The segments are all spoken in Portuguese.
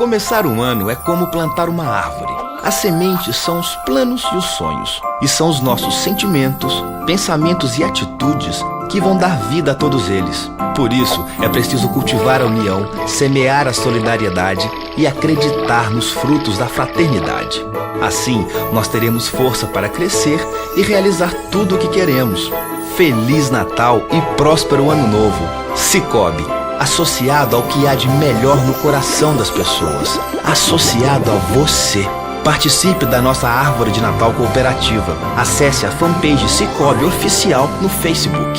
Começar um ano é como plantar uma árvore. As sementes são os planos e os sonhos. E são os nossos sentimentos, pensamentos e atitudes que vão dar vida a todos eles. Por isso, é preciso cultivar a união, semear a solidariedade e acreditar nos frutos da fraternidade. Assim, nós teremos força para crescer e realizar tudo o que queremos. Feliz Natal e próspero Ano Novo. Sicoob, associado ao que há de melhor no coração das pessoas. Associado a você. Participe da nossa Árvore de Natal Cooperativa. Acesse a fanpage Sicoob Oficial no Facebook.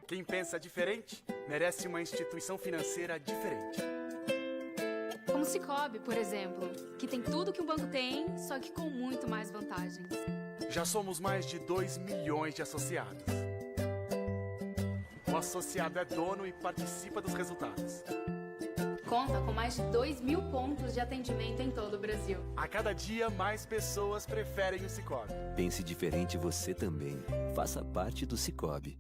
Quem pensa diferente merece uma instituição financeira diferente. Como o Sicoob, por exemplo, que tem tudo que um banco tem, só que com muito mais vantagens. Já somos mais de 2 milhões de associados. O associado é dono e participa dos resultados. Conta com mais de 2.000 pontos de atendimento em todo o Brasil. A cada dia, mais pessoas preferem o Sicoob. Pense diferente você também. Faça parte do Sicoob.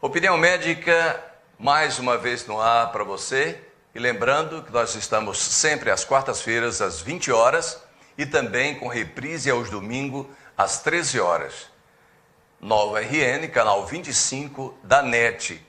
Opinião Médica, mais uma vez no ar para você. E lembrando que nós estamos sempre às quartas-feiras, às 20 horas, e também com reprise aos domingos, às 13 horas. Nova RN, canal 25 da NET.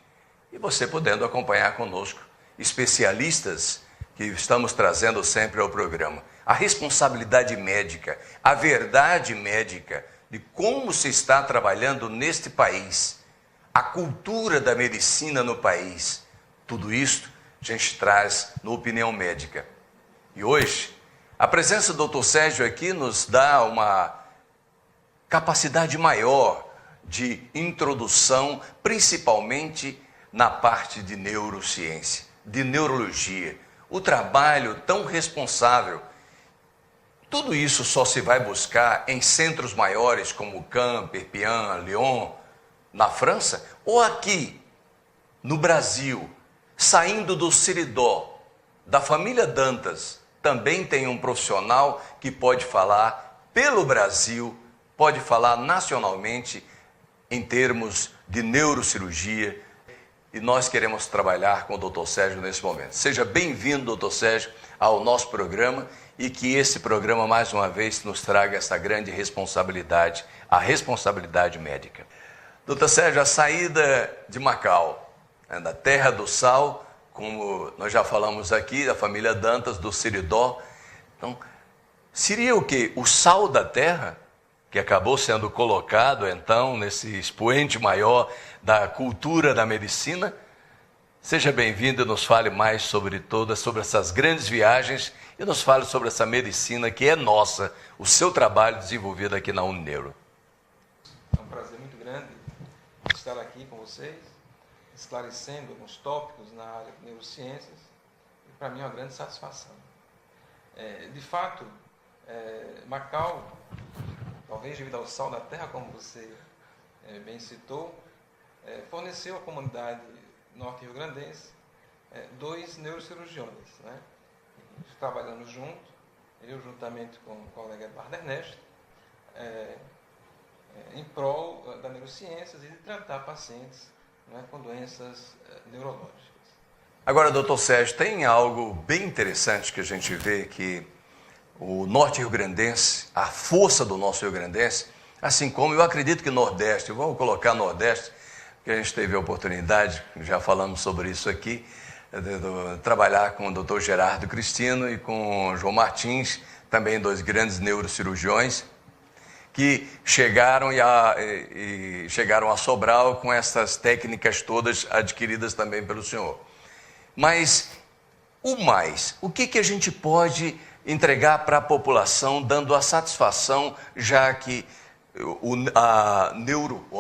E você podendo acompanhar conosco especialistas que estamos trazendo sempre ao programa. A responsabilidade médica, a verdade médica de como se está trabalhando neste país. A cultura da medicina no país, tudo isso a gente traz no Opinião Médica. E hoje, a presença do Dr. Sérgio aqui nos dá uma capacidade maior de introdução, principalmente na parte de neurociência, de neurologia. O trabalho tão responsável. Tudo isso só se vai buscar em centros maiores como Caen, Perpignan, Lyon, na França, ou aqui, no Brasil, saindo do Siridó, da família Dantas, também tem um profissional que pode falar pelo Brasil, pode falar nacionalmente em termos de neurocirurgia, e nós queremos trabalhar com o Dr. Sérgio nesse momento. Seja bem-vindo, Dr. Sérgio, ao nosso programa, e que esse programa, mais uma vez, nos traga essa grande responsabilidade, a responsabilidade médica. Doutor Sérgio, a saída de Macau, da terra do sal, como nós já falamos aqui, da família Dantas, do Siridó. Então, seria o quê? O sal da terra, que acabou sendo colocado, então, nesse expoente maior da cultura da medicina? Seja bem-vindo e nos fale mais sobre essas grandes viagens e nos fale sobre essa medicina que é nossa, o seu trabalho desenvolvido aqui na Unineuro. É um prazer muito grande estar aqui com vocês, esclarecendo alguns tópicos na área de neurociências, e para mim é uma grande satisfação. De fato, Macau, talvez devido ao sal da terra, como você bem citou, forneceu à comunidade norte-riograndense 2 neurocirurgiões, né? Trabalhando junto, eu juntamente com o colega Eduardo Ernesto, em prol das neurociências e de tratar pacientes, né, com doenças neurológicas. Agora, doutor Sérgio, tem algo bem interessante que a gente vê que o norte-riograndense, a força do nosso rio-grandense, assim como eu acredito que Nordeste, vamos colocar Nordeste, que a gente teve a oportunidade, já falamos sobre isso aqui, de trabalhar com o doutor Gerardo Cristino e com o João Martins, também 2 grandes neurocirurgiões, que chegaram chegaram a Sobral com essas técnicas todas adquiridas também pelo senhor. Mas o que a gente pode entregar para a população, dando a satisfação, já que a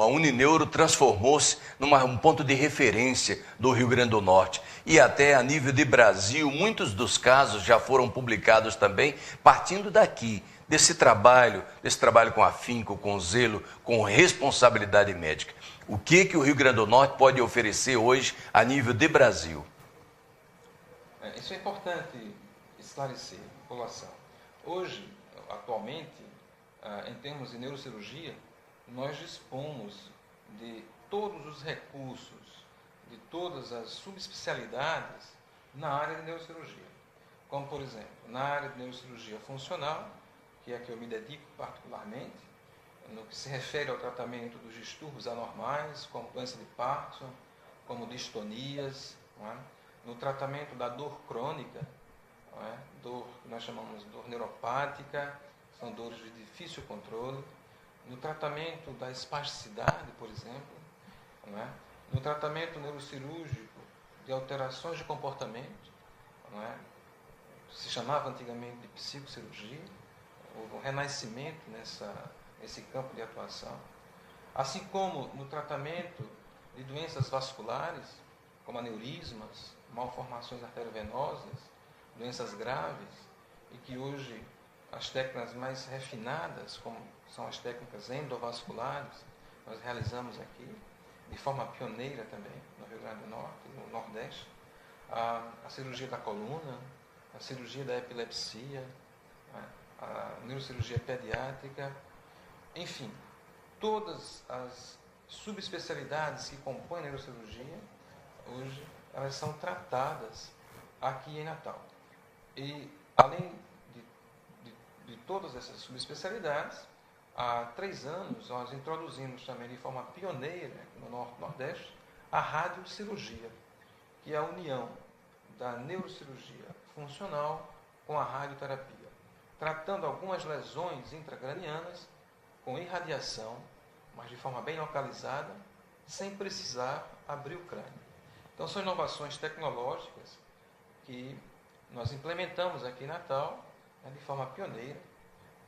Unineuro transformou-se num ponto de referência do Rio Grande do Norte. E até a nível de Brasil, muitos dos casos já foram publicados também, partindo daqui, desse trabalho com afinco, com zelo, com responsabilidade médica. O que o Rio Grande do Norte pode oferecer hoje a nível de Brasil? Isso é importante esclarecer a população. Hoje, atualmente, em termos de neurocirurgia, nós dispomos de todos os recursos, de todas as subespecialidades na área de neurocirurgia. Como, por exemplo, na área de neurocirurgia funcional, que é a que eu me dedico particularmente, no que se refere ao tratamento dos distúrbios anormais, como doença de Parkinson, como distonias, não é? No tratamento da dor crônica, não é? Dor que nós chamamos de dor neuropática, são dores de difícil controle. No tratamento da espasticidade, por exemplo, não é? No tratamento neurocirúrgico de alterações de comportamento, não é? Se chamava antigamente de psicocirurgia. Houve um renascimento nesse campo de atuação, assim como no tratamento de doenças vasculares, como aneurismas, malformações arteriovenosas, doenças graves, e que hoje as técnicas mais refinadas, como são as técnicas endovasculares, nós realizamos aqui, de forma pioneira também, no Rio Grande do Norte, no Nordeste, a cirurgia da coluna, a cirurgia da epilepsia, a neurocirurgia pediátrica, enfim, todas as subespecialidades que compõem a neurocirurgia, hoje, elas são tratadas aqui em Natal. E, além de todas essas subespecialidades, há 3 anos nós introduzimos também de forma pioneira no Norte-Nordeste a radiocirurgia, que é a união da neurocirurgia funcional com a radioterapia, tratando algumas lesões intracranianas com irradiação, mas de forma bem localizada, sem precisar abrir o crânio. Então, são inovações tecnológicas que nós implementamos aqui em Natal, de forma pioneira,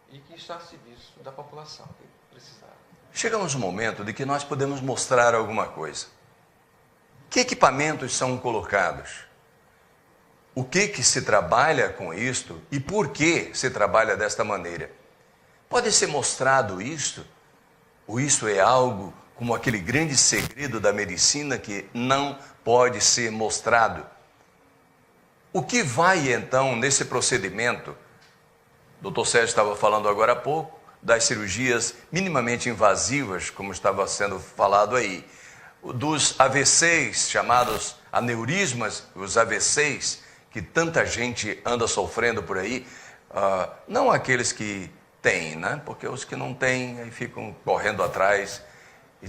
e que está a serviço da população que precisar. Chegamos no momento de que nós podemos mostrar alguma coisa. Que equipamentos são colocados? O que se trabalha com isto e por que se trabalha desta maneira? Pode ser mostrado isto? Ou isso é algo como aquele grande segredo da medicina que não pode ser mostrado? O que vai então nesse procedimento? O Dr. Sérgio estava falando agora há pouco das cirurgias minimamente invasivas, como estava sendo falado aí, dos AVCs, chamados aneurismas, os AVCs, que tanta gente anda sofrendo por aí, não aqueles que têm, né? Porque os que não têm aí ficam correndo atrás e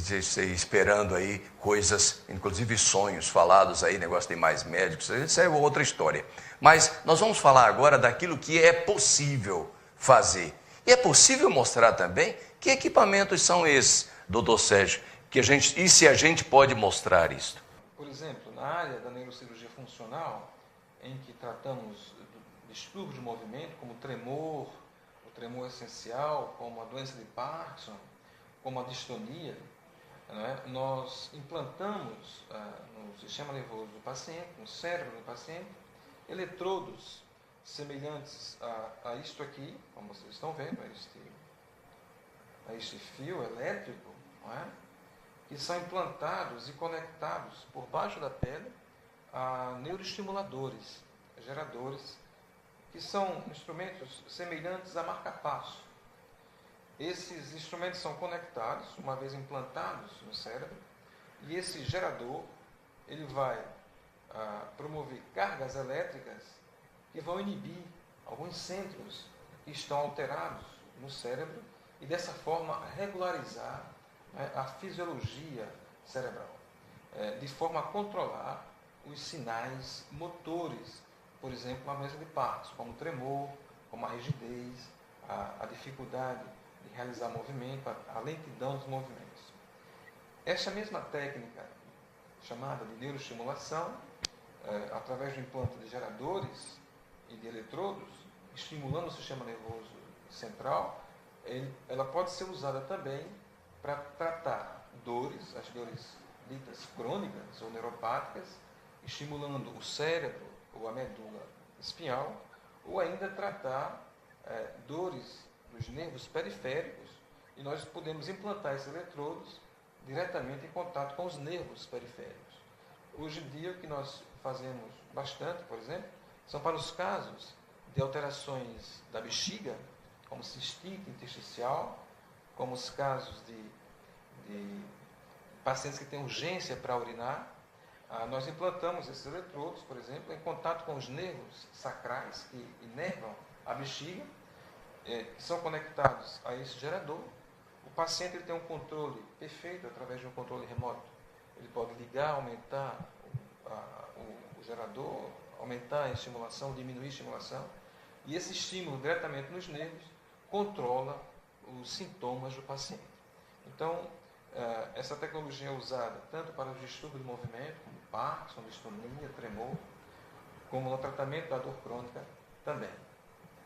esperando aí coisas, inclusive sonhos falados aí, negócio de mais médicos, isso é outra história. Mas nós vamos falar agora daquilo que é possível fazer. E é possível mostrar também que equipamentos são esses, doutor Sérgio, e se a gente pode mostrar isso? Por exemplo, na área da neurocirurgia funcional, em que tratamos do distúrbio de movimento, como o tremor essencial, como a doença de Parkinson, como a distonia, nós implantamos no sistema nervoso do paciente, no cérebro do paciente, eletrodos semelhantes a isto aqui, como vocês estão vendo, a este fio elétrico, não é? Que são implantados e conectados por baixo da pele a neuroestimuladores, geradores, que são instrumentos semelhantes a marca-passo. Esses instrumentos são conectados, uma vez implantados no cérebro, e esse gerador ele vai promover cargas elétricas que vão inibir alguns centros que estão alterados no cérebro e, dessa forma, regularizar a fisiologia cerebral, de forma a controlar os sinais motores, por exemplo, a doença de Parkinson, como o tremor, como a rigidez, a dificuldade de realizar movimento, a lentidão dos movimentos. Esta mesma técnica, chamada de neuroestimulação, através do implante de geradores e de eletrodos, estimulando o sistema nervoso central, ela pode ser usada também para tratar dores, as dores ditas crônicas ou neuropáticas, estimulando o cérebro ou a medula espinhal, ou ainda tratar dores dos nervos periféricos, e nós podemos implantar esses eletrodos diretamente em contato com os nervos periféricos. Hoje em dia, o que nós fazemos bastante, por exemplo, são para os casos de alterações da bexiga, como cistite intersticial, como os casos de pacientes que têm urgência para urinar. Nós implantamos esses eletrodos, por exemplo, em contato com os nervos sacrais que inervam a bexiga, que são conectados a esse gerador. O paciente ele tem um controle perfeito através de um controle remoto. Ele pode ligar, aumentar o gerador, aumentar a estimulação, diminuir a estimulação, e esse estímulo diretamente nos nervos controla os sintomas do paciente. Então, essa tecnologia é usada tanto para os distúrbios do movimento, como Parkinson, distonia, tremor, como no tratamento da dor crônica também.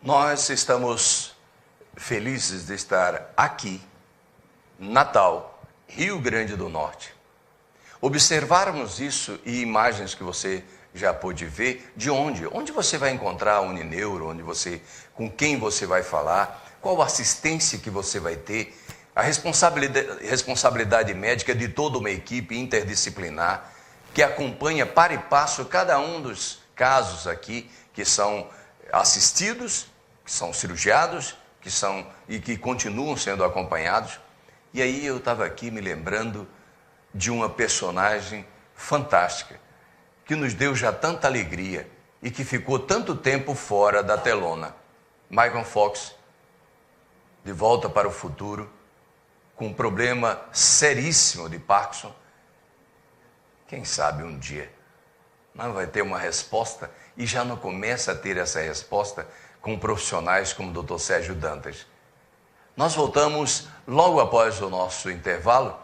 Nós estamos felizes de estar aqui, Natal, Rio Grande do Norte. Observarmos isso e imagens que você já pôde ver, de onde? Onde você vai encontrar a Unineuro, com quem você vai falar, qual assistência que você vai ter, a responsabilidade médica de toda uma equipe interdisciplinar que acompanha para e passo cada um dos casos aqui que são assistidos, que são cirurgiados, e que continuam sendo acompanhados. E aí eu estava aqui me lembrando de uma personagem fantástica, que nos deu já tanta alegria e que ficou tanto tempo fora da telona. Megan Fox, de volta para o futuro, com um problema seríssimo de Parkinson. Quem sabe um dia não vai ter uma resposta, e já não começa a ter essa resposta com profissionais como o Dr. Sérgio Dantas. Nós voltamos logo após o nosso intervalo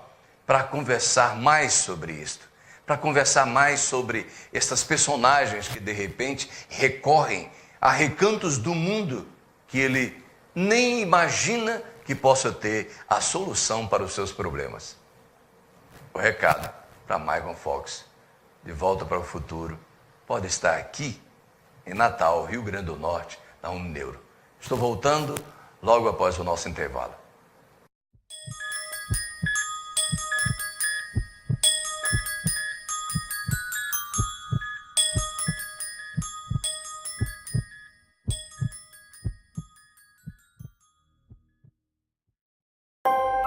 para conversar mais sobre isto, para conversar mais sobre essas personagens que de repente recorrem a recantos do mundo que ele nem imagina que possa ter a solução para os seus problemas. O recado para Megan Fox, de volta para o futuro, pode estar aqui em Natal, Rio Grande do Norte, na Unineuro. Estou voltando logo após o nosso intervalo.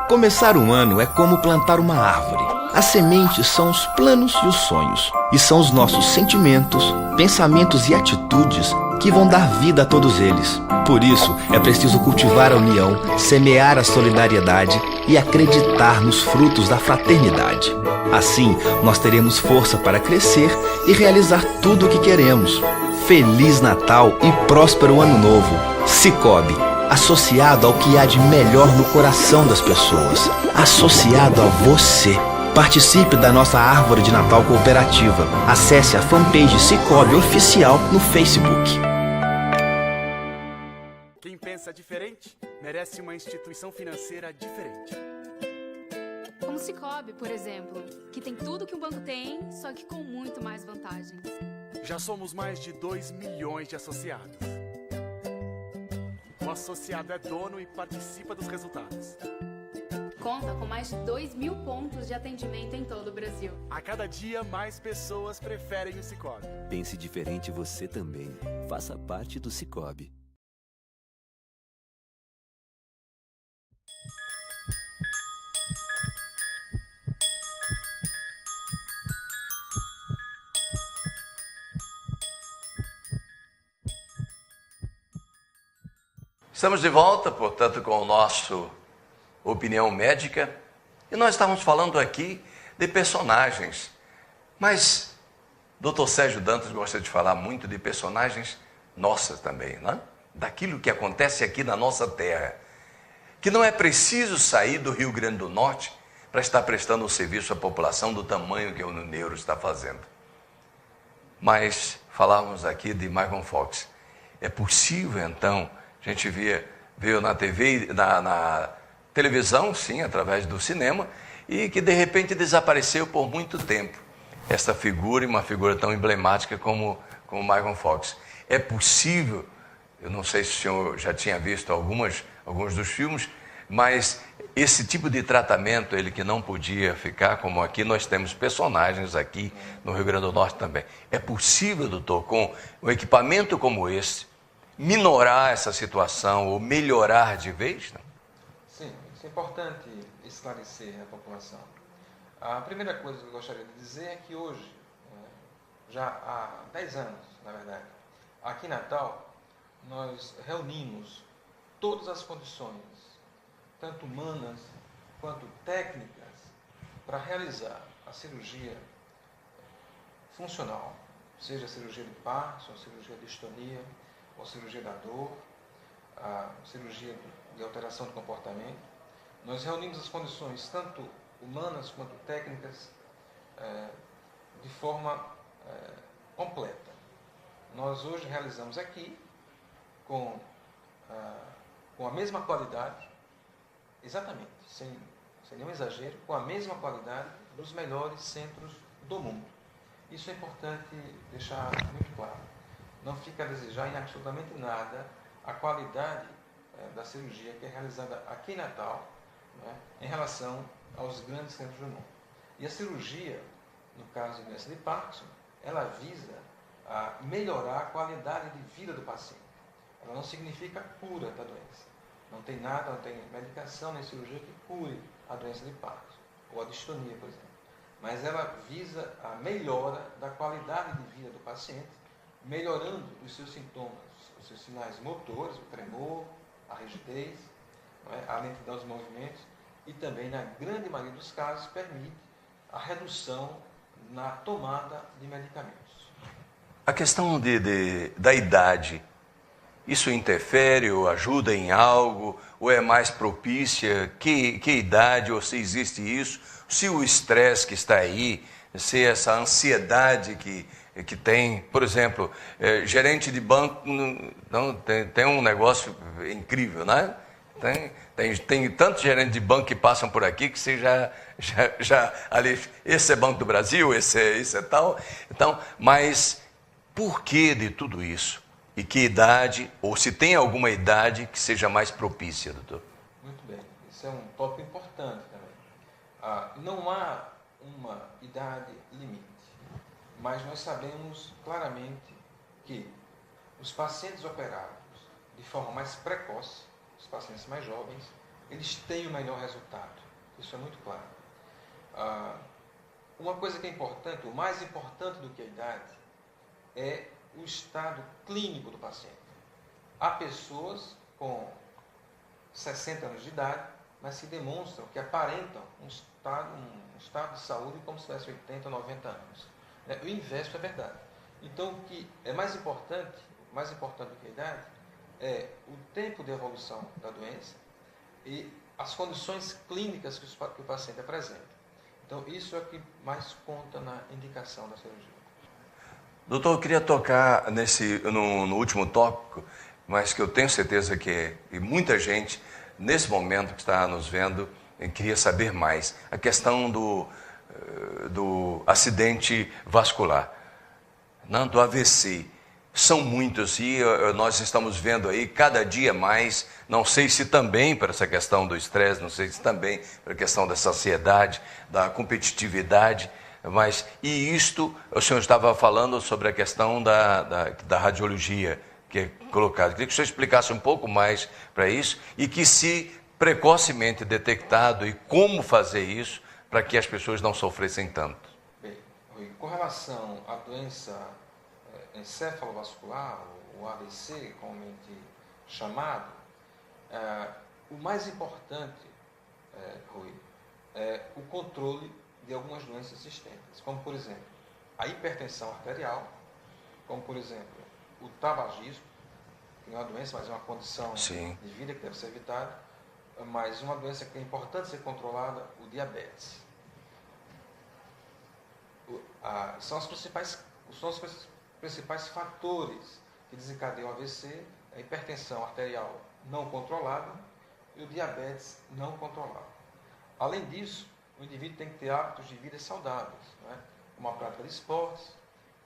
Começar um ano é como plantar uma árvore. As sementes são os planos e os sonhos, e são os nossos sentimentos, pensamentos e atitudes que vão dar vida a todos eles. Por isso, é preciso cultivar a união, semear a solidariedade e acreditar nos frutos da fraternidade. Assim, nós teremos força para crescer e realizar tudo o que queremos. Feliz Natal e próspero Ano Novo. Sicoob, associado ao que há de melhor no coração das pessoas, associado a você. Participe da nossa árvore de Natal cooperativa. Acesse a fanpage Sicoob Oficial no Facebook. Quem pensa diferente merece uma instituição financeira diferente. Como o Sicoob, por exemplo, que tem tudo que um banco tem, só que com muito mais vantagens. Já somos mais de 2 milhões de associados. O associado é dono e participa dos resultados. Conta com mais de 2.000 pontos de atendimento em todo o Brasil. A cada dia, mais pessoas preferem o Sicoob. Pense diferente você também. Faça parte do Sicoob. Estamos de volta, portanto, com o nosso Opinião Médica, e nós estávamos falando aqui de personagens, mas Dr. Sérgio Dantas gosta de falar muito de personagens nossas também, né? Daquilo que acontece aqui na nossa terra, que não é preciso sair do Rio Grande do Norte para estar prestando um serviço à população do tamanho que o Unineuro está fazendo. Mas falávamos aqui de Megan Fox. É possível, então, a gente veio na TV, na televisão, sim, através do cinema, e que de repente desapareceu por muito tempo. Essa figura, e uma figura tão emblemática como Michael Fox. É possível, eu não sei se o senhor já tinha visto alguns dos filmes, mas esse tipo de tratamento, ele que não podia ficar, como aqui nós temos personagens aqui no Rio Grande do Norte também. É possível, doutor, com um equipamento como esse, minorar essa situação ou melhorar de vez? Não? Sim, isso é importante esclarecer a população. A primeira coisa que eu gostaria de dizer é que hoje, já há 10 anos, na verdade, aqui em Natal, nós reunimos todas as condições, tanto humanas quanto técnicas, para realizar a cirurgia funcional, seja a cirurgia de Parkinson, a cirurgia de distonia, ou a cirurgia da dor, a cirurgia de alteração do comportamento. Nós reunimos as condições, tanto humanas quanto técnicas, de forma completa. Nós hoje realizamos aqui, com a mesma qualidade, exatamente, sem nenhum exagero, com a mesma qualidade dos melhores centros do mundo. Isso é importante deixar muito claro. Não fica a desejar em absolutamente nada a qualidade da cirurgia que é realizada aqui em Natal, né, em relação aos grandes centros do mundo. E a cirurgia, no caso de doença de Parkinson, ela visa a melhorar a qualidade de vida do paciente. Ela não significa cura da doença. Não tem nada, não tem medicação nem cirurgia que cure a doença de Parkinson, ou a distonia, por exemplo. Mas ela visa a melhora da qualidade de vida do paciente, melhorando os seus sintomas, os seus sinais motores, o tremor, a rigidez, não é? A lentidão dos movimentos, e também, na grande maioria dos casos, permite a redução na tomada de medicamentos. A questão da idade, isso interfere ou ajuda em algo? Ou é mais propícia? Que idade, ou se existe isso? Se o estresse que está aí, se essa ansiedade que tem, por exemplo, gerente de banco, não, tem um negócio incrível, né? Tem tantos gerentes de banco que passam por aqui que você já ali, esse é Banco do Brasil, esse é tal. Então, mas por que de tudo isso? E que idade, ou se tem alguma idade que seja mais propícia, doutor? Muito bem, isso é um tópico importante também. Não há uma idade limite, mas nós sabemos claramente que os pacientes operados de forma mais precoce, os pacientes mais jovens, eles têm o melhor resultado. Isso é muito claro. Uma coisa que é importante, o mais importante do que a idade, é o estado clínico do paciente. Há pessoas com 60 anos de idade, mas que demonstram, que aparentam um estado de saúde como se tivesse 80, 90 anos. O inverso é verdade. Então, o que é mais importante do que a idade, é o tempo de evolução da doença e as condições clínicas que o paciente apresenta. Então, isso é o que mais conta na indicação da cirurgia. Doutor, eu queria tocar no último tópico, mas que eu tenho certeza que muita gente, nesse momento que está nos vendo, queria saber mais. A questão do acidente vascular, do AVC. São muitos e nós estamos vendo aí cada dia mais, não sei se também para essa questão do estresse, não sei se também para a questão dessa ansiedade, da competitividade, mas, e isto, o senhor estava falando sobre a questão da radiologia que é colocada. Queria que o senhor explicasse um pouco mais para isso e que se precocemente detectado e como fazer isso para que as pessoas não sofressem tanto. Bem, com relação à doença encéfalovascular, ou AVC, comumente chamado, o mais importante, Rui, é o controle de algumas doenças sistêmicas, como, por exemplo, a hipertensão arterial, como, por exemplo, o tabagismo, que não é uma doença, mas é uma condição Sim. de vida que deve ser evitada, mas uma doença que é importante ser controlada, o diabetes. São os principais fatores que desencadeiam o AVC, a hipertensão arterial não controlada e o diabetes não controlado. Além disso, o indivíduo tem que ter hábitos de vida saudáveis, né? Como a prática de esportes,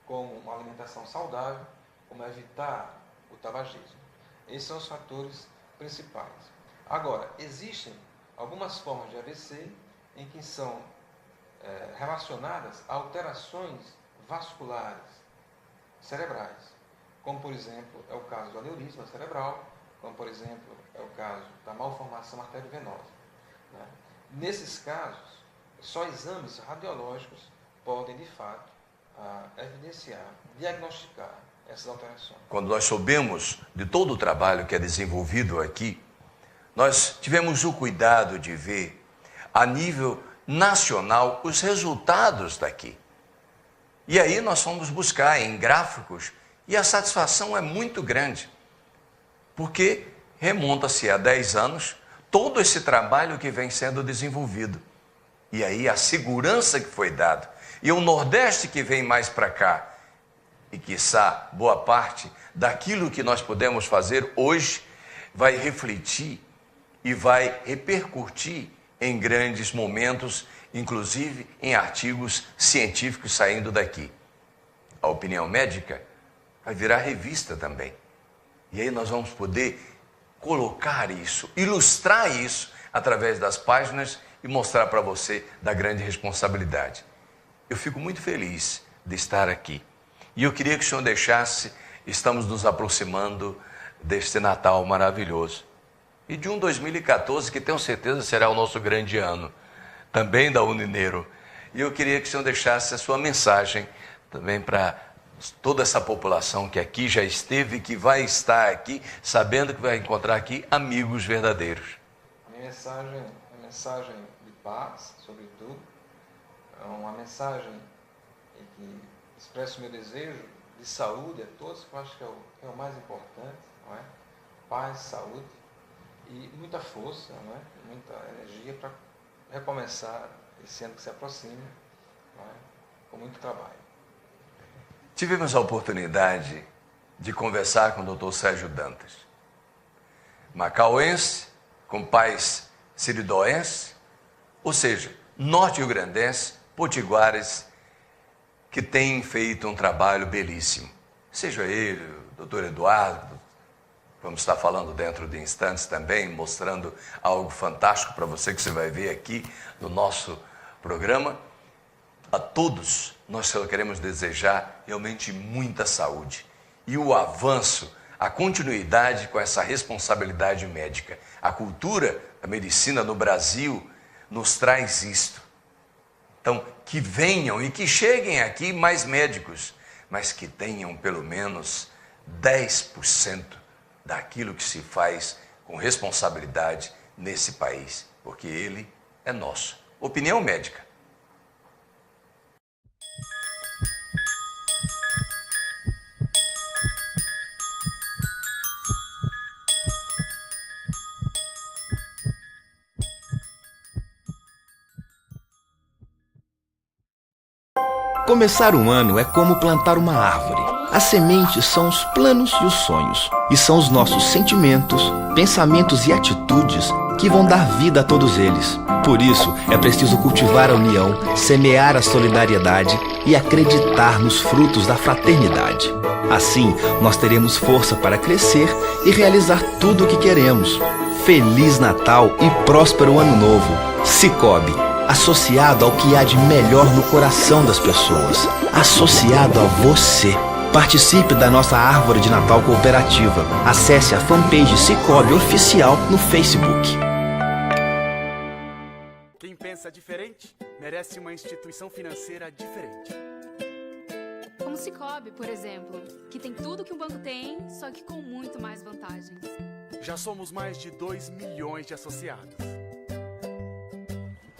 como uma alimentação saudável, como evitar o tabagismo. Esses são os fatores principais. Agora, existem algumas formas de AVC em que são relacionadas a alterações vasculares cerebrais, como, por exemplo, é o caso do aneurisma cerebral, como, por exemplo, é o caso da malformação arteriovenosa, né? Nesses casos, só exames radiológicos podem, de fato, evidenciar, diagnosticar essas alterações. Quando nós soubemos de todo o trabalho que é desenvolvido aqui, nós tivemos o cuidado de ver, a nível nacional, os resultados daqui. E aí nós fomos buscar em gráficos e a satisfação é muito grande, porque remonta-se a 10 anos todo esse trabalho que vem sendo desenvolvido. E aí a segurança que foi dada. E o Nordeste que vem mais para cá, e quiçá boa parte daquilo que nós podemos fazer hoje, vai refletir e vai repercutir em grandes momentos, inclusive em artigos científicos saindo daqui. A opinião médica vai virar revista também. E aí nós vamos poder colocar isso, ilustrar isso através das páginas e mostrar para você da grande responsabilidade. Eu fico muito feliz de estar aqui. E eu queria que o senhor deixasse, estamos nos aproximando deste Natal maravilhoso. E de um 2014 que tenho certeza será o nosso grande ano, também da Unineiro. E eu queria que o senhor deixasse a sua mensagem também para toda essa população que aqui já esteve, que vai estar aqui, sabendo que vai encontrar aqui amigos verdadeiros. A minha mensagem é uma mensagem de paz, sobretudo. É uma mensagem em que expresso o meu desejo de saúde a todos, que eu acho que é o mais importante, não é? Paz, saúde e muita força, não é? Muita energia para recomeçar esse ano que se aproxima, não é? Com muito trabalho. Tivemos a oportunidade de conversar com o Dr. Sérgio Dantas, macauense, com pais siridoense, ou seja, norte-riograndense, potiguares, que tem feito um trabalho belíssimo. Seja ele, o doutor Eduardo, vamos estar falando dentro de instantes também, mostrando algo fantástico para você que você vai ver aqui no nosso programa. A todos nós só queremos desejar realmente muita saúde e o avanço, a continuidade com essa responsabilidade médica. A cultura, a medicina no Brasil nos traz isto. Então, que venham e que cheguem aqui mais médicos, mas que tenham pelo menos 10% daquilo que se faz com responsabilidade nesse país, porque ele é nosso. Opinião médica. Começar um ano é como plantar uma árvore. As sementes são os planos e os sonhos, e são os nossos sentimentos, pensamentos e atitudes que vão dar vida a todos eles. Por isso, é preciso cultivar a união, semear a solidariedade e acreditar nos frutos da fraternidade. Assim, nós teremos força para crescer e realizar tudo o que queremos. Feliz Natal e próspero Ano Novo. Sicoob, associado ao que há de melhor no coração das pessoas, associado a você. Participe da nossa árvore de Natal cooperativa. Acesse a fanpage Sicoob Oficial no Facebook. Quem pensa diferente merece uma instituição financeira diferente. Como o Sicoob, por exemplo, que tem tudo que um banco tem, só que com muito mais vantagens. Já somos mais de 2 milhões de associados.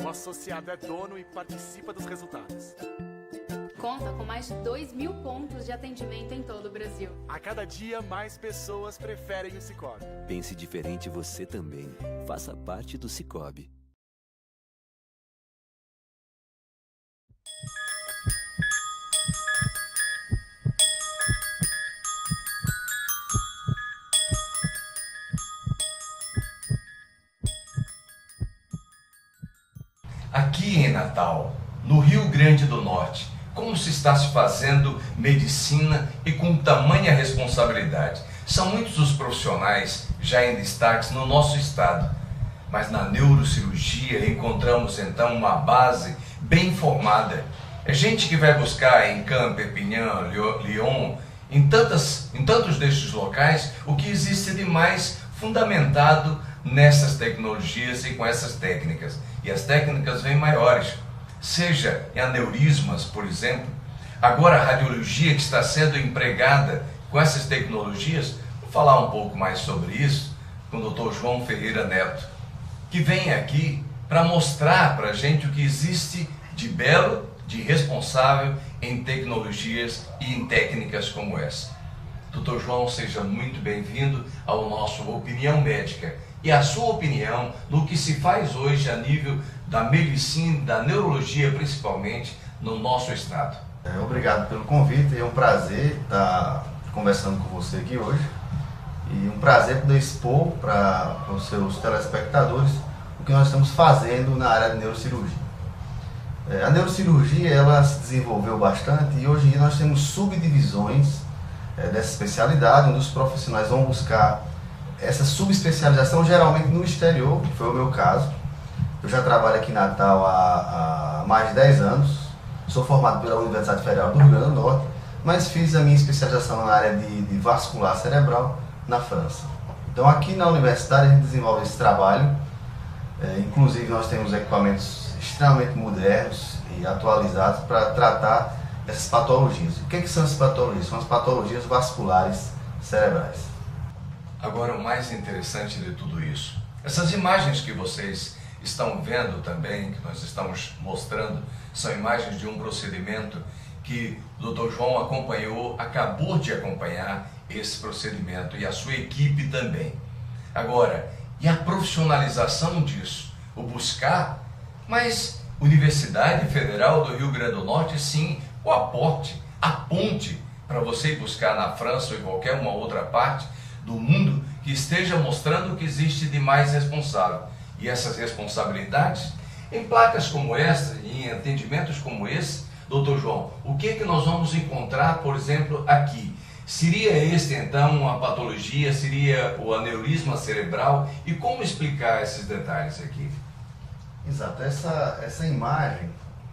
O associado é dono e participa dos resultados. Conta com mais de 2.000 pontos de atendimento em todo o Brasil. A cada dia, mais pessoas preferem o Sicoob. Pense diferente você também. Faça parte do Sicoob. Natal, no Rio Grande do Norte, como se está se fazendo medicina e com tamanha responsabilidade. São muitos os profissionais já em destaque no nosso estado, mas na neurocirurgia encontramos então uma base bem formada. É gente que vai buscar em Caen, Perpignan, Lyon, em tantos destes locais, o que existe de mais fundamentado nessas tecnologias e com essas técnicas. E as técnicas vêm maiores, seja em aneurismas, por exemplo. Agora a radiologia que está sendo empregada com essas tecnologias, vou falar um pouco mais sobre isso com o Dr. João Ferreira Neto, que vem aqui para mostrar para a gente o que existe de belo, de responsável em tecnologias e em técnicas como essa. Dr. João, seja muito bem-vindo ao nosso Opinião Médica e a sua opinião no que se faz hoje a nível da medicina, da neurologia principalmente, no nosso estado. Obrigado pelo convite, é um prazer estar conversando com você aqui hoje e um prazer poder expor para os seus telespectadores o que nós estamos fazendo na área de neurocirurgia. A neurocirurgia ela se desenvolveu bastante e hoje em dia nós temos subdivisões dessa especialidade, onde os profissionais vão buscar essa subespecialização geralmente no exterior, que foi o meu caso. Eu já trabalho aqui em Natal há mais de 10 anos, sou formado pela Universidade Federal do Rio Grande do Norte, mas fiz a minha especialização na área de vascular cerebral na França. Então aqui na universidade a gente desenvolve esse trabalho, inclusive nós temos equipamentos extremamente modernos e atualizados para tratar dessas patologias. O que são essas patologias? São as patologias vasculares cerebrais. Agora, o mais interessante de tudo isso, essas imagens que vocês estão vendo também, que nós estamos mostrando, são imagens de um procedimento que o Dr. João acabou de acompanhar esse procedimento e a sua equipe também. Agora, e a profissionalização disso? O buscar, mas Universidade Federal do Rio Grande do Norte, sim, o aporte, a ponte para você ir buscar na França ou em qualquer uma outra parte do mundo que esteja mostrando o que existe de mais responsável. E essas responsabilidades, em placas como essa, em atendimentos como esse, Dr. João, o que nós vamos encontrar, por exemplo, aqui? Seria este, então, uma patologia? Seria o aneurisma cerebral? E como explicar esses detalhes aqui? Exato, essa imagem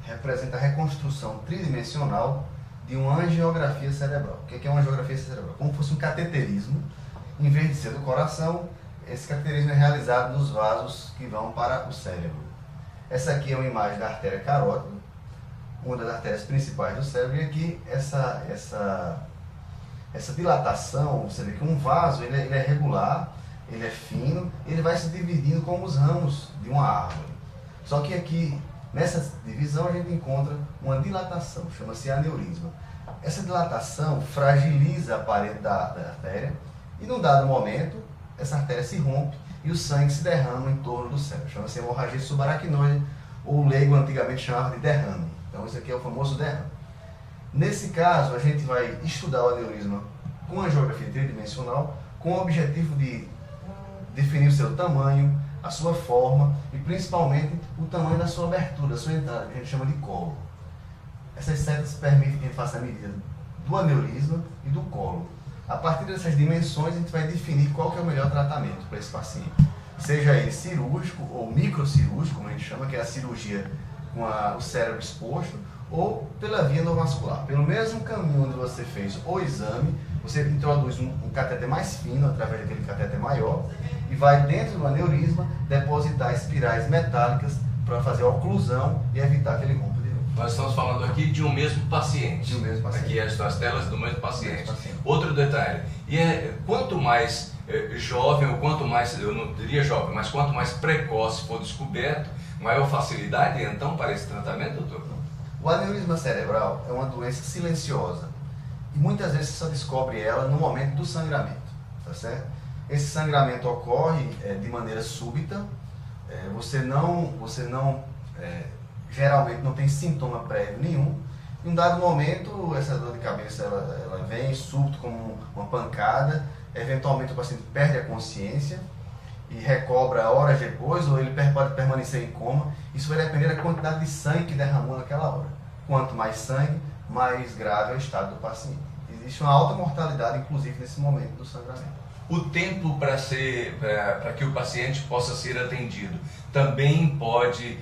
representa a reconstrução tridimensional de uma angiografia cerebral. O que é uma angiografia cerebral? Como se fosse um cateterismo, em vez de ser do coração, esse cateterismo é realizado nos vasos que vão para o cérebro. Essa aqui é uma imagem da artéria carótida, uma das artérias principais do cérebro, e aqui essa dilatação, você vê que um vaso ele é regular, ele é fino, ele vai se dividindo como os ramos de uma árvore. Só que aqui, nessa divisão, a gente encontra uma dilatação, chama-se aneurisma. Essa dilatação fragiliza a parede da artéria e, num dado momento, essa artéria se rompe e o sangue se derrama em torno do cérebro. Chama-se hemorragia subaracnoide, ou o leigo antigamente chamava de derrame. Então, esse aqui é o famoso derrame. Nesse caso, a gente vai estudar o aneurisma com angiografia tridimensional, com o objetivo de definir o seu tamanho, a sua forma e principalmente o tamanho da sua abertura, da sua entrada, que a gente chama de colo. Essas setas permitem que a gente faça a medida do aneurisma e do colo. A partir dessas dimensões, a gente vai definir qual que é o melhor tratamento para esse paciente. Seja ele cirúrgico ou microcirúrgico, como a gente chama, que é a cirurgia com o cérebro exposto, ou pela via endovascular. Pelo mesmo caminho onde você fez o exame, você introduz um cateter mais fino, através daquele cateter maior, e vai dentro do aneurisma depositar espirais metálicas para fazer a oclusão e evitar que ele rompa de novo. Nós estamos falando aqui de um mesmo paciente. De um mesmo paciente. Aqui estão as telas do mesmo paciente. Outro detalhe, quanto mais jovem, ou quanto mais, eu não diria jovem, mas quanto mais precoce for descoberto, maior facilidade então para esse tratamento, doutor? O aneurisma cerebral é uma doença silenciosa e muitas vezes você só descobre ela no momento do sangramento, tá certo? Esse sangramento ocorre de maneira súbita, geralmente não tem sintoma prévio nenhum. Em um dado momento, essa dor de cabeça ela vem súbito como uma pancada, eventualmente o paciente perde a consciência e recobra horas depois, ou ele pode permanecer em coma. Isso vai depender da quantidade de sangue que derramou naquela hora. Quanto mais sangue, mais grave é o estado do paciente. Existe uma alta mortalidade, inclusive, nesse momento do sangramento. O tempo para que o paciente possa ser atendido também pode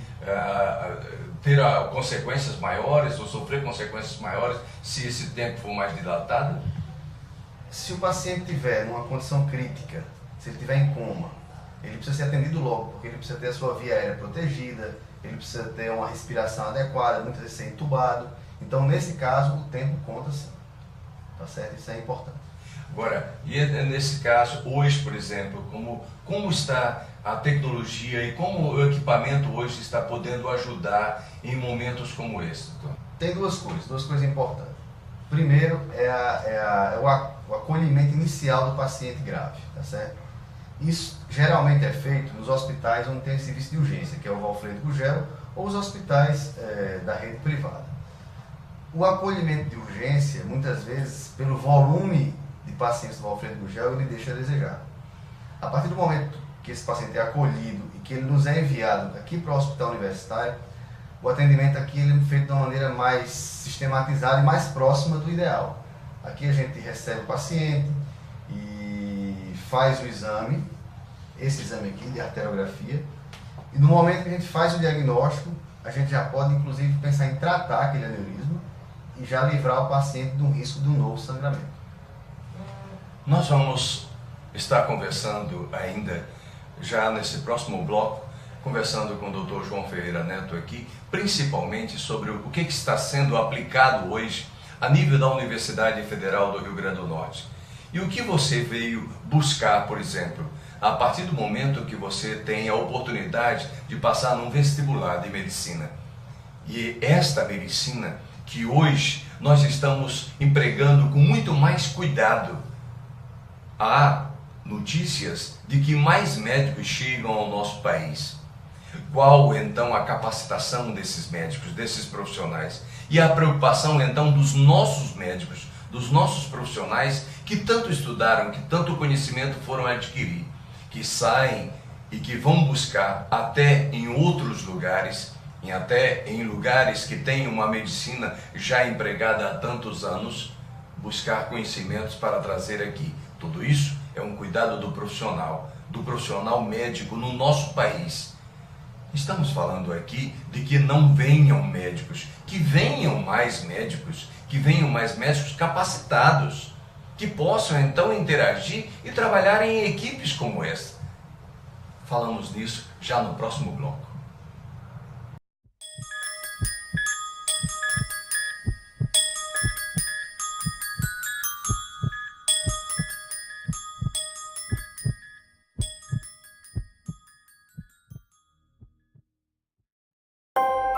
ter consequências maiores ou sofrer consequências maiores se esse tempo for mais dilatado? Se o paciente tiver numa condição crítica, se ele estiver em coma, ele precisa ser atendido logo, porque ele precisa ter a sua via aérea protegida, ele precisa ter uma respiração adequada, muitas vezes ser entubado. Então, nesse caso, o tempo conta sim. Tá certo? Isso é importante. Agora, e nesse caso, hoje, por exemplo, como está a tecnologia e como o equipamento hoje está podendo ajudar em momentos como esse? Tem duas coisas importantes. Primeiro o acolhimento inicial do paciente grave, tá certo? Isso geralmente é feito nos hospitais onde tem serviço de urgência, que é o Valfredo Gugel, ou os hospitais da rede privada. O acolhimento de urgência, muitas vezes, pelo volume de pacientes do Valfredo Gugel, ele deixa a desejar. A partir do momento que esse paciente é acolhido e que ele nos é enviado aqui para o hospital universitário, o atendimento aqui ele é feito de uma maneira mais sistematizada e mais próxima do ideal. Aqui a gente recebe o paciente e faz o exame, esse exame aqui de arteriografia, e no momento que a gente faz o diagnóstico, a gente já pode inclusive pensar em tratar aquele aneurisma e já livrar o paciente de um risco de um novo sangramento. Nós vamos estar conversando ainda, já nesse próximo bloco, conversando com o Dr. João Ferreira Neto aqui, principalmente sobre o que está sendo aplicado hoje a nível da Universidade Federal do Rio Grande do Norte. E o que você veio buscar, por exemplo, a partir do momento que você tem a oportunidade de passar num vestibular de medicina. E esta medicina que hoje nós estamos empregando com muito mais cuidado. Há notícias de que mais médicos chegam ao nosso país. Qual então a capacitação desses médicos, desses profissionais? E a preocupação então dos nossos médicos, dos nossos profissionais que tanto estudaram, que tanto conhecimento foram adquirir, que saem e que vão buscar até em outros lugares, até em lugares que têm uma medicina já empregada há tantos anos, buscar conhecimentos para trazer aqui. Tudo isso é um cuidado do profissional médico no nosso país. Estamos falando aqui de que não venham médicos, que venham mais médicos, que venham mais médicos capacitados, que possam então interagir e trabalhar em equipes como esta. Falamos nisso já no próximo bloco.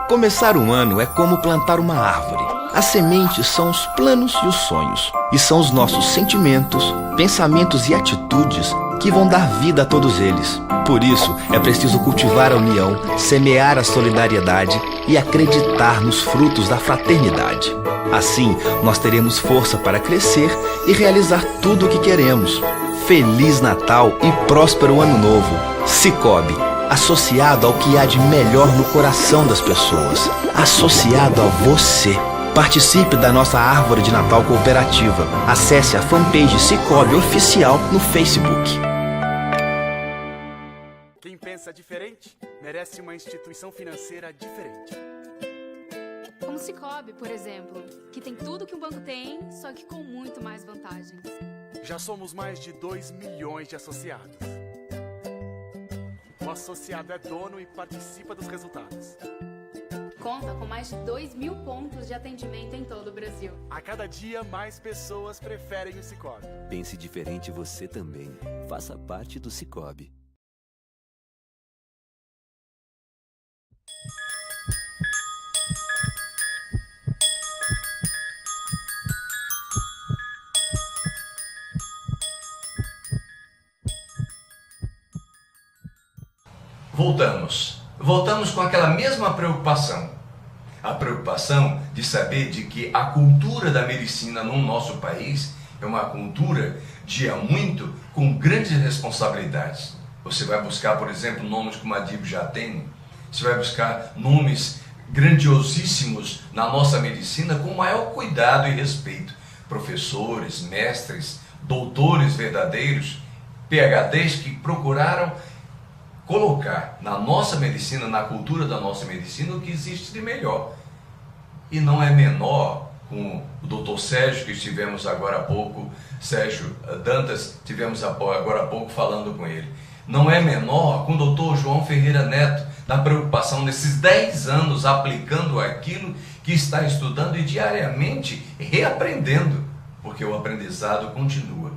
Começar um ano é como plantar uma árvore. As sementes são os planos e os sonhos, e são os nossos sentimentos, pensamentos e atitudes que vão dar vida a todos eles. Por isso, é preciso cultivar a união, semear a solidariedade e acreditar nos frutos da fraternidade. Assim, nós teremos força para crescer e realizar tudo o que queremos. Feliz Natal e próspero Ano Novo. Sicoob, associado ao que há de melhor no coração das pessoas, associado a você. Participe da nossa árvore de Natal cooperativa. Acesse a fanpage Sicoob Oficial no Facebook. Quem pensa diferente merece uma instituição financeira diferente. Como o Sicoob, por exemplo, que tem tudo que um banco tem, só que com muito mais vantagens. Já somos mais de 2 milhões de associados. O associado é dono e participa dos resultados. Conta com mais de 2.000 pontos de atendimento em todo o Brasil. A cada dia, mais pessoas preferem o Sicoob. Pense diferente você também. Faça parte do Sicoob. Voltamos com aquela mesma preocupação. A preocupação de saber de que a cultura da medicina no nosso país é uma cultura de há muito com grandes responsabilidades. Você vai buscar, por exemplo, nomes como Adib Jatene, você vai buscar nomes grandiosíssimos na nossa medicina com o maior cuidado e respeito. Professores, mestres, doutores verdadeiros, PhDs que procuraram colocar na nossa medicina, na cultura da nossa medicina, o que existe de melhor. E não é menor com o doutor Sérgio, que estivemos agora há pouco, Sérgio Dantas, tivemos agora há pouco falando com ele. Não é menor com o doutor João Ferreira Neto, na preocupação desses 10 anos aplicando aquilo que está estudando e diariamente reaprendendo, porque o aprendizado continua.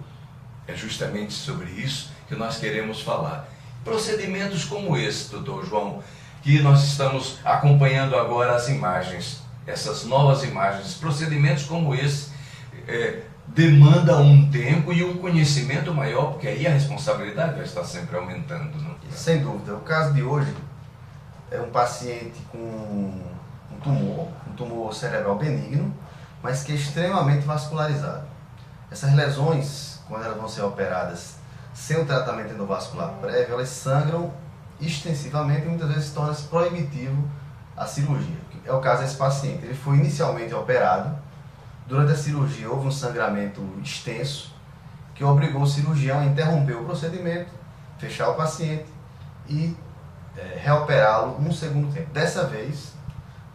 É justamente sobre isso que nós queremos falar. Procedimentos como esse, doutor João, que nós estamos acompanhando agora as imagens, essas novas imagens, procedimentos como esse demandam um tempo e um conhecimento maior, porque aí a responsabilidade vai estar sempre aumentando. Não? Sem dúvida. O caso de hoje é um paciente com um tumor cerebral benigno, mas que é extremamente vascularizado. Essas lesões, quando elas vão ser operadas sem o tratamento endovascular prévio, elas sangram extensivamente e muitas vezes torna-se proibitivo a cirurgia. É o caso desse paciente. Ele foi inicialmente operado. Durante a cirurgia houve um sangramento extenso que obrigou o cirurgião a interromper o procedimento, fechar o paciente e reoperá-lo um segundo tempo. Dessa vez,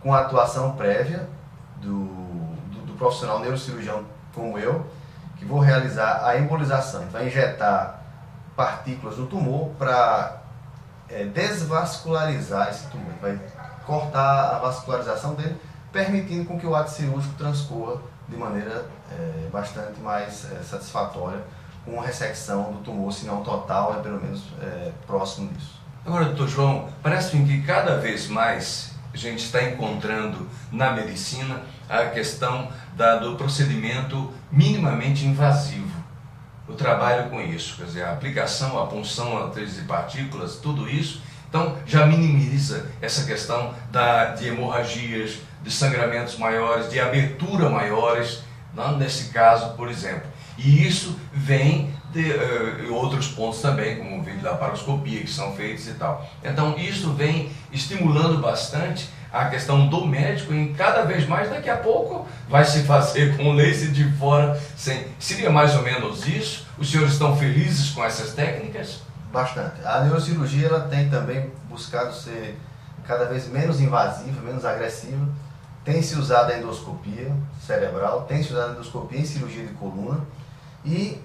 com a atuação prévia do profissional neurocirurgião como eu, que vou realizar a embolização. Vai injetar partículas no tumor para desvascularizar esse tumor. Vai cortar a vascularização dele, permitindo com que o ato cirúrgico transcorra de maneira bastante mais satisfatória, com a ressecção do tumor, se não total, pelo menos próximo disso. Agora, doutor João, parece-me que cada vez mais a gente está encontrando na medicina a questão do procedimento minimamente invasivo. Eu trabalho com isso, quer dizer, a aplicação, a punção, a de partículas, tudo isso, então já minimiza essa questão de hemorragias, de sangramentos maiores, de abertura maiores, não nesse caso, por exemplo. E isso vem de outros pontos também, como o vídeo da paroscopia, que são feitos e tal. Então isso vem estimulando bastante a questão do médico e cada vez mais daqui a pouco vai se fazer com o laser de fora. Seria mais ou menos isso? Os senhores estão felizes com essas técnicas? Bastante. A neurocirurgia ela tem também buscado ser cada vez menos invasiva, menos agressiva. Tem se usado a endoscopia cerebral, tem se usado a endoscopia em cirurgia de coluna e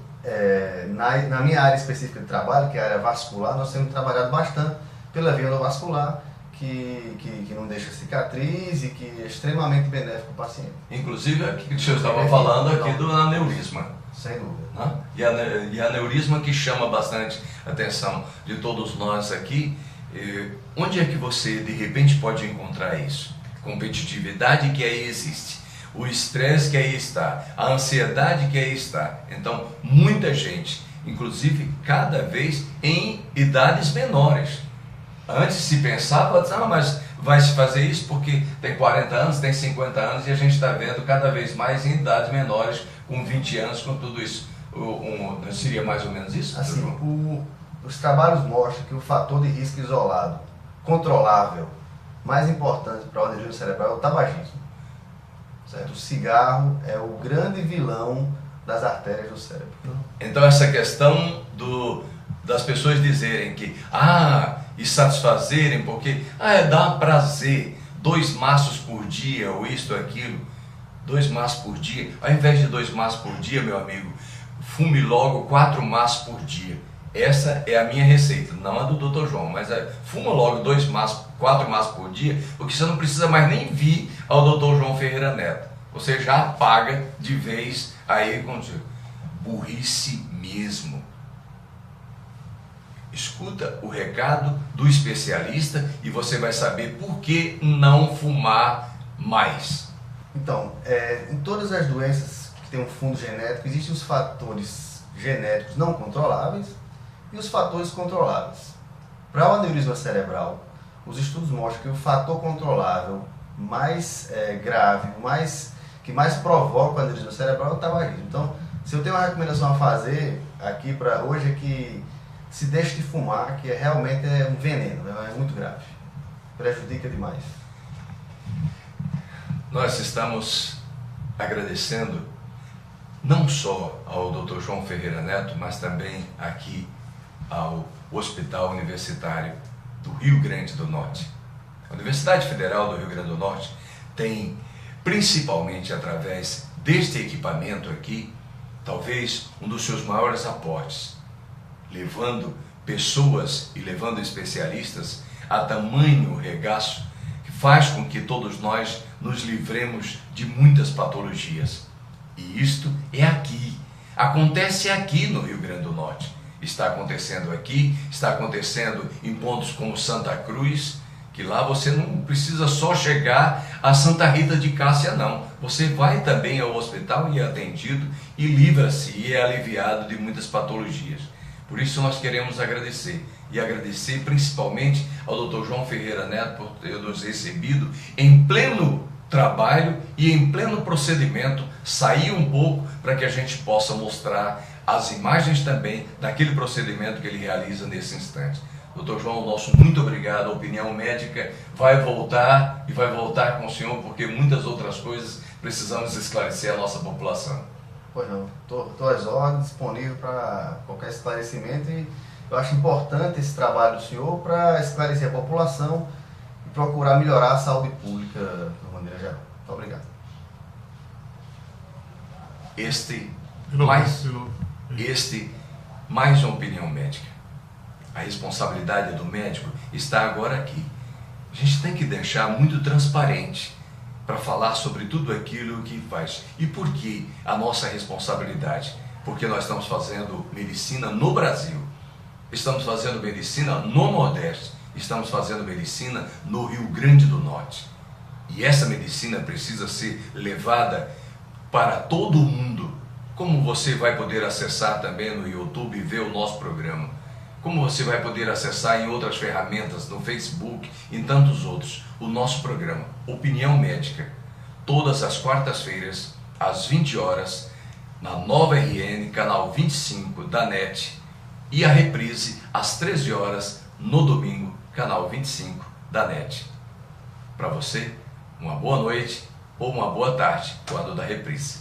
na minha área específica de trabalho, que é a área vascular, nós temos trabalhado bastante pela via endovascular, que não deixa cicatriz e que é extremamente benéfico para o paciente. Inclusive, aqui que o senhor estava falando aqui do aneurisma. Sem dúvida. Né? E aneurisma que chama bastante a atenção de todos nós aqui. Onde é que você, de repente, pode encontrar isso? Competitividade que aí existe, o estresse que aí está, a ansiedade que aí está. Então, muita gente, inclusive cada vez em idades menores. Antes se pensava, mas vai se fazer isso porque tem 40 anos, tem 50 anos e a gente está vendo cada vez mais em idades menores, com 20 anos, com tudo isso. Seria mais ou menos isso? Assim, os trabalhos mostram que o fator de risco isolado, controlável, mais importante para o aneurisma cerebral é o tabagismo. Certo? O cigarro é o grande vilão das artérias do cérebro. Então essa questão das pessoas dizerem que e satisfazerem porque dá prazer, 2 maços por dia ou isto ou aquilo, 2 maços por dia, ao invés de 2 maços por dia, meu amigo, fume logo 4 maços por dia. Essa é a minha receita, não a do Dr. João, mas fuma logo 4 maços por dia, porque você não precisa mais nem vir ao Dr. João Ferreira Neto. Você já apaga de vez aí contigo. Burrice mesmo. Escuta o recado do especialista e você vai saber por que não fumar mais. Então, em todas as doenças que têm um fundo genético, existem os fatores genéticos não controláveis e os fatores controláveis. Para o aneurisma cerebral, os estudos mostram que o fator controlável mais grave, que mais provoca o aneurisma cerebral é o tabagismo. Então, se eu tenho uma recomendação a fazer aqui para hoje é que se deixe de fumar, que realmente é um veneno, né? É muito grave. Prejudica demais. Nós estamos agradecendo não só ao Dr. João Ferreira Neto, mas também aqui ao Hospital Universitário do Rio Grande do Norte. A Universidade Federal do Rio Grande do Norte tem, principalmente através deste equipamento aqui, talvez um dos seus maiores aportes, levando pessoas e levando especialistas a tamanho regaço que faz com que todos nós nos livremos de muitas patologias. E isto é aqui, acontece aqui no Rio Grande do Norte. Está acontecendo aqui, está acontecendo em pontos como Santa Cruz, que lá você não precisa só chegar a Santa Rita de Cássia, não. Você vai também ao hospital e é atendido e livra-se e é aliviado de muitas patologias. Por isso nós queremos agradecer, e agradecer principalmente ao Dr. João Ferreira Neto por ter nos recebido em pleno trabalho e em pleno procedimento, sair um pouco para que a gente possa mostrar as imagens também daquele procedimento que ele realiza nesse instante. Dr. João, nosso muito obrigado. A opinião médica vai voltar e vai voltar com o senhor, porque muitas outras coisas precisamos esclarecer a nossa população. Pois não, estou às ordens, disponível para qualquer esclarecimento, e eu acho importante esse trabalho do senhor para esclarecer a população e procurar melhorar a saúde pública de maneira geral. Muito obrigado. Mais uma opinião médica. A responsabilidade do médico está agora aqui. A gente tem que deixar muito transparente para falar sobre tudo aquilo que faz. E por que a nossa responsabilidade? Porque nós estamos fazendo medicina no Brasil, estamos fazendo medicina no Nordeste, estamos fazendo medicina no Rio Grande do Norte. E essa medicina precisa ser levada para todo o mundo. Como você vai poder acessar também no YouTube e ver o nosso programa. Como você vai poder acessar em outras ferramentas, no Facebook e em tantos outros, o nosso programa Opinião Médica, todas as quartas-feiras, às 20 horas, na Nova RN, canal 25 da NET, e a reprise às 13 horas, no domingo, canal 25 da NET. Para você, uma boa noite ou uma boa tarde, quando da reprise.